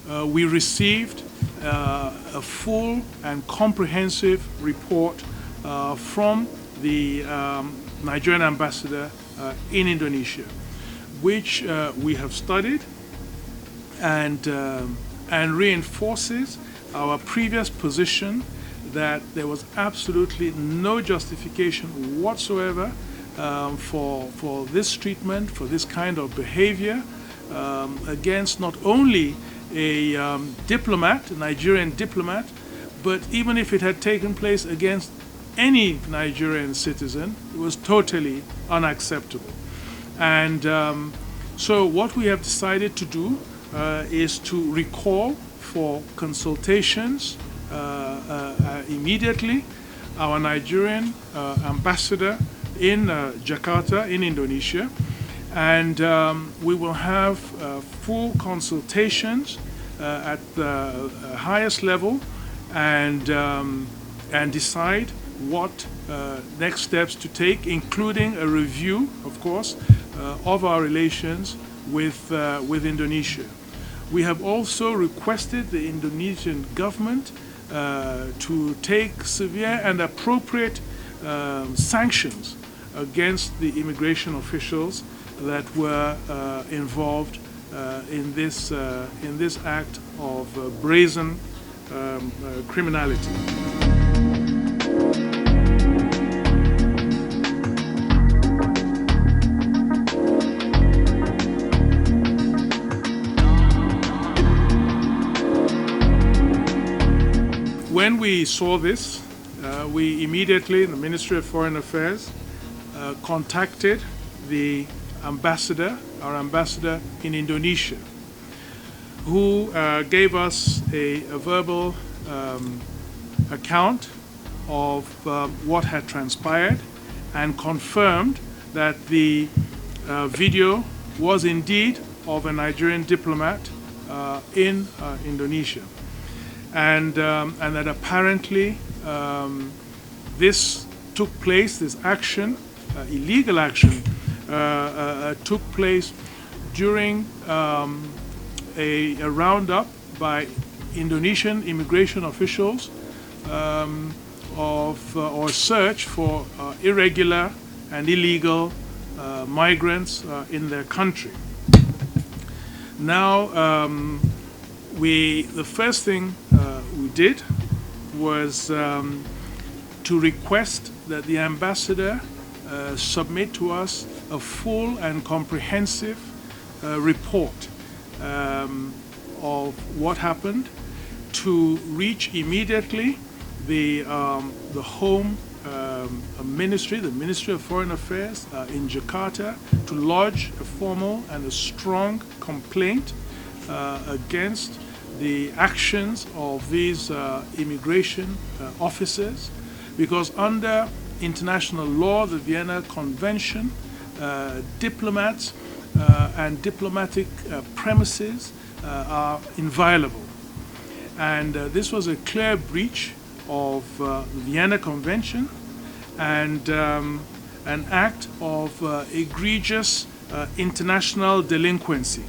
we received a full and comprehensive report from the Nigerian Ambassador in Indonesia, which we have studied and reinforces our previous position that there was absolutely no justification whatsoever for this treatment, for this kind of behavior against not only a diplomat, a Nigerian diplomat, but even if it had taken place against any Nigerian citizen, it was totally unacceptable. And so what we have decided to do is to recall for consultations immediately our Nigerian ambassador in Jakarta in Indonesia, and we will have full consultations at the highest level and decide what next steps to take, including a review, of course, of our relations with Indonesia. We have also requested the Indonesian government to take severe and appropriate sanctions against the immigration officials that were involved in this act of brazen criminality. When we saw this, we immediately, in the Ministry of Foreign Affairs, contacted the ambassador, our ambassador in Indonesia, who gave us a verbal account of what had transpired and confirmed that the video was indeed of a Nigerian diplomat in Indonesia. And that apparently this took place, this action, illegal action, took place during a roundup by Indonesian immigration officials or search for irregular and illegal migrants in their country. Now, the first thing we did was to request that the ambassador submit to us a full and comprehensive report of what happened, to reach immediately the Home Ministry, the Ministry of Foreign Affairs in Jakarta, to lodge a formal and a strong complaint against the actions of these immigration officers, because under international law, the Vienna Convention, diplomats and diplomatic premises are inviolable. And this was a clear breach of the Vienna Convention and an act of egregious international delinquency.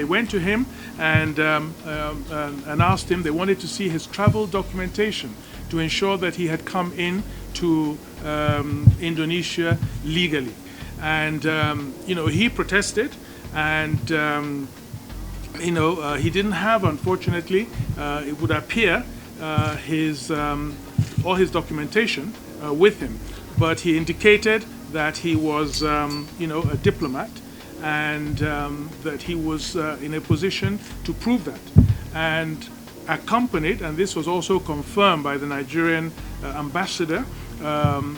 Went to him and asked him, they wanted to see his travel documentation to ensure that he had come in to Indonesia legally. And, he protested and, he didn't have, unfortunately, it would appear, his all his documentation with him, but he indicated that he was, a diplomat, and that he was in a position to prove that, and accompanied, and this was also confirmed by the Nigerian ambassador,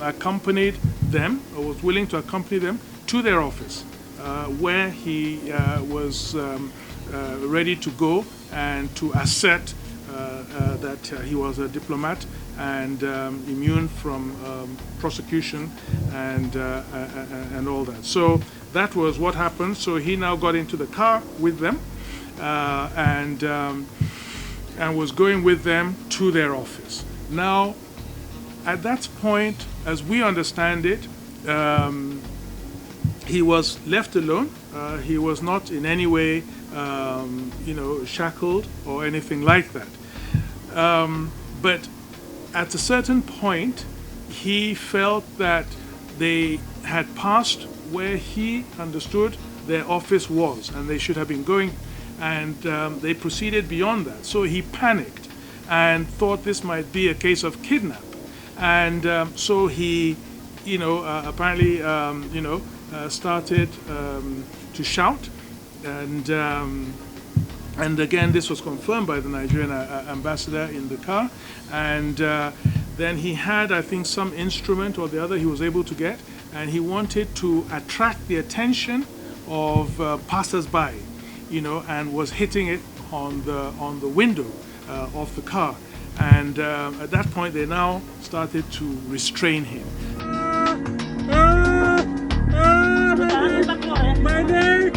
accompanied them, or was willing to accompany them to their office, where he was ready to go and to assert that he was a diplomat and immune from prosecution and all that. So that was what happened. So he now got into the car with them and was going with them to their office. Now, at that point, as we understand it, he was left alone. He was not in any way, shackled or anything like that. But at a certain point, he felt that they had passed where he understood their office was, and they should have been going, and they proceeded beyond that. So he panicked and thought this might be a case of kidnap. And so he, apparently, started to shout, and again, this was confirmed by the Nigerian ambassador in the car. And then he had, I think, some instrument or the other he was able to get, and he wanted to attract the attention of passers-by, and was hitting it on the window of the car. And at that point, they now started to restrain him. My neck!